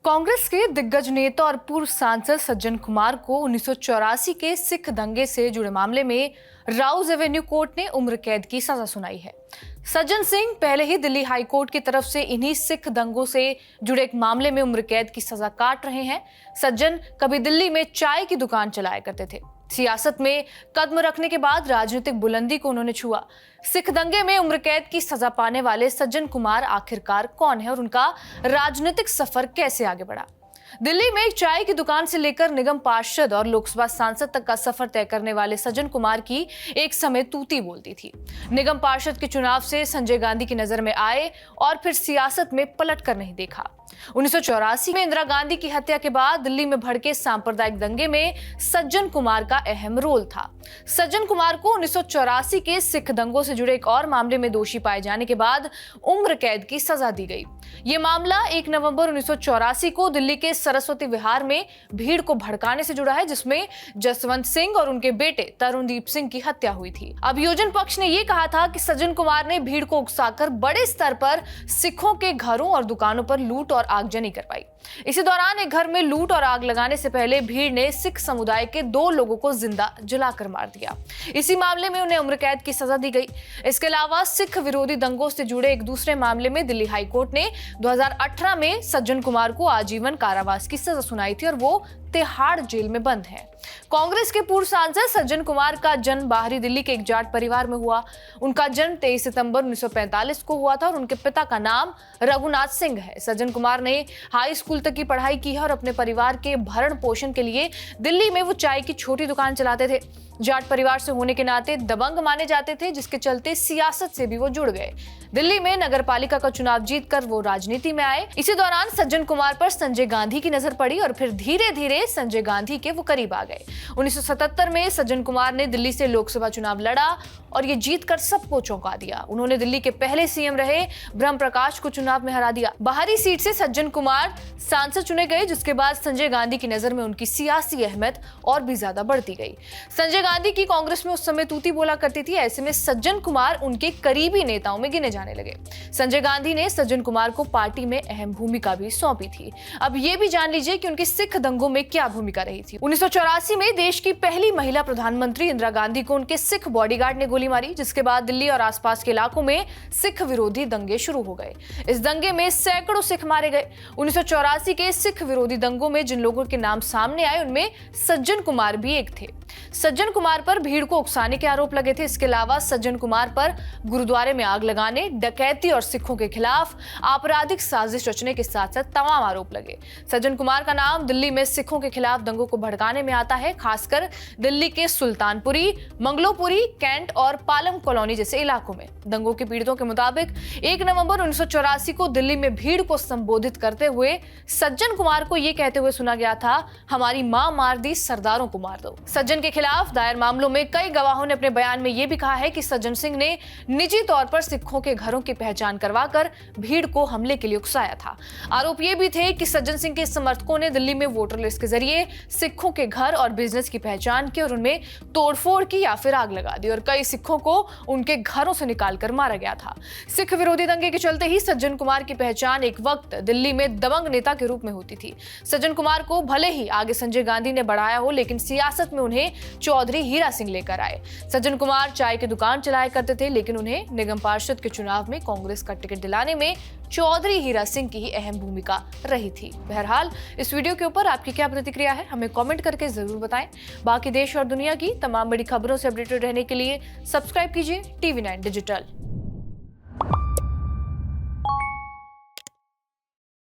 कांग्रेस के दिग्गज नेता और पूर्व सांसद सज्जन कुमार को 1984 के सिख दंगे से जुड़े मामले में राउज एवेन्यू कोर्ट ने उम्र कैद की सजा सुनाई है। सज्जन सिंह पहले ही दिल्ली हाई कोर्ट की तरफ से इन्हीं सिख दंगों से जुड़े एक मामले में उम्र कैद की सजा काट रहे हैं। सज्जन कभी दिल्ली में चाय की दुकान चलाया करते थे। सियासत में कदम रखने के बाद राजनीतिक बुलंदी को उन्होंने छुआ। सिख दंगे में उम्र कैद की सजा पाने वाले सज्जन कुमार आखिरकार कौन है और उनका राजनीतिक सफर कैसे आगे बढ़ा? दिल्ली में एक चाय की दुकान से लेकर निगम पार्षद और लोकसभा सांसद तक का सफर तय करने वाले सज्जन कुमार की एक समय तूती बोलती थी। निगम पार्षद के चुनाव से संजय गांधी की नजर में आए और फिर सियासत में पलट कर नहीं देखा। 1984 में इंदिरा गांधी की हत्या के बाद दिल्ली में भड़के सांप्रदायिक दंगे में सज्जन कुमार का अहम रोल था। सज्जन कुमार को 1984 के सिख दंगों से जुड़े एक और मामले में दोषी पाए जाने के बाद उम्र कैद की सजा दी गई। ये मामला 1 नवंबर 1984 को दिल्ली के सरस्वती विहार में भीड़ को भड़काने से जुड़ा है, जिसमें जसवंत सिंह और उनके बेटे तरुणदीप सिंह की हत्या हुई थी। अभियोजन पक्ष ने यह कहा था कि सज्जन कुमार ने भीड़ को उकसाकर बड़े स्तर पर सिखों के घरों और दुकानों पर लूट और आगजनी करवाई। इसी दौरान एक घर में लूट और आग लगाने से पहले भीड़ ने सिख समुदाय के 2 लोगों को जिंदा जलाकर मार दिया। इसी मामले में उन्हें उम्र कैद की सजा दी गई। इसके अलावा सिख विरोधी दंगों से जुड़े एक दूसरे मामले में दिल्ली हाई कोर्ट ने 2018 में सज्जन कुमार को आजीवन कारावास की सजा सुनाई थी और वो तिहाड़ जेल में बंद है। कांग्रेस के पूर्व सांसद सज्जन कुमार का जन्म बाहरी दिल्ली के एक जाट परिवार में हुआ। उनका जन्म 23 सितंबर 1945 को हुआ था और उनके पिता का नाम रघुनाथ सिंह है। सज्जन कुमार ने हाई स्कूल तक की पढ़ाई की है और अपने परिवार के भरण पोषण के लिए दिल्ली में वो चाय की छोटी दुकान चलाते थे। जाट परिवार से होने के नाते दबंग माने जाते थे, जिसके चलते सियासत से भी वो जुड़ गए। दिल्ली में नगरपालिका का चुनाव जीतकर वो राजनीति में आए। इसी दौरान सज्जन कुमार पर संजय गांधी की नजर पड़ी और फिर धीरे धीरे संजय गांधी के वो करीब आ गए। 1977 में सज्जन कुमार ने दिल्ली से लोकसभा चुनाव लड़ा और ये जीतकर सबको चौंका दिया। उन्होंने दिल्ली के पहले सीएम रहे ब्रह्म प्रकाश को चुनाव में हरा दिया। बाहरी सीट से सज्जन कुमार सांसद चुने गए, जिसके बाद संजय गांधी की नजर में उनकी सियासी अहमियत और भी ज्यादा बढ़ती गई। संजय गांधी की कांग्रेस में उस समय तूती बोला करती थी। ऐसे में सज्जन कुमार उनके करीबी नेताओं में गिने जाने लगे। संजय गांधी ने सज्जन कुमार को पार्टी में अहम भूमिका भी सौंपी थी। अब ये भी जान लीजिए कि उनकी सिख दंगों में क्या भूमिका रही थी। 1984 में देश की पहली महिला प्रधानमंत्री इंदिरा गांधी को उनके सिख बॉडीगार्ड ने गोली मारी, जिसके बाद दिल्ली और आसपास के इलाकों में सिख विरोधी दंगे शुरू हो गए। इस दंगे में सैकड़ों सिख मारे गए। 1984 के सिख विरोधी दंगों में जिन लोगों के नाम सामने आए उनमें सज्जन कुमार भी एक थे। सज्जन कुमार पर भीड़ को उकसाने के आरोप लगे थे। इसके अलावा सज्जन कुमार पर गुरुद्वारे में आग लगाने, डकैती और सिखों के खिलाफ आपराधिक साजिश रचने के साथ साथ तमाम आरोप लगे। सज्जन कुमार का नाम दिल्ली में सिखों के खिलाफ दंगों को भड़काने में आता है, खासकर दिल्ली के सुल्तानपुरी, मंगलोपुरी, कैंट और पालम कॉलोनी जैसे इलाकों में। दंगों के पीड़ितों के मुताबिक 1 नवंबर 1984 को दिल्ली में भीड़ को संबोधित करते हुए सज्जन कुमार को यह कहते हुए सुना गया था, हमारी मां मार दी, सरदारों को मार दो। सज्जन के खिलाफ दायर मामलों में कई गवाहों ने अपने बयान में यह भी कहा है कि सज्जन सिंह ने निजी तौर पर सिखों के घरों की पहचान करवाकर भीड़ को हमले के लिए उकसाया था। आरोप ये भी थे कि सज्जन सिंह के समर्थकों ने दिल्ली में वोटर लिस्ट के जरिए सिखों के घर और बिजनेस की पहचान की और उनमें तोड़फोड़ की या फिर आग लगा दी और कई सिखों को उनके घरों से निकालकर मारा गया था। सिख विरोधी दंगे के चलते ही सज्जन कुमार की पहचान एक वक्त दिल्ली में दबंग नेता के रूप में होती थी। सज्जन कुमार को भले ही आगे संजय गांधी ने बढ़ाया हो, लेकिन सियासत में उन्हें चौधरी हीरा सिंह लेकर आए। सज्जन कुमार चाय की दुकान चलाया करते थे, लेकिन उन्हें निगम पार्षद के चुनाव में कांग्रेस का टिकट दिलाने में चौधरी हीरा सिंह की ही अहम भूमिका रही थी। बहरहाल इस वीडियो के ऊपर आपकी क्या प्रतिक्रिया है, हमें कमेंट करके जरूर बताएं। बाकी देश और दुनिया की तमाम बड़ी खबरों से अपडेटेड रहने के लिए सब्सक्राइब कीजिए TV9 डिजिटल।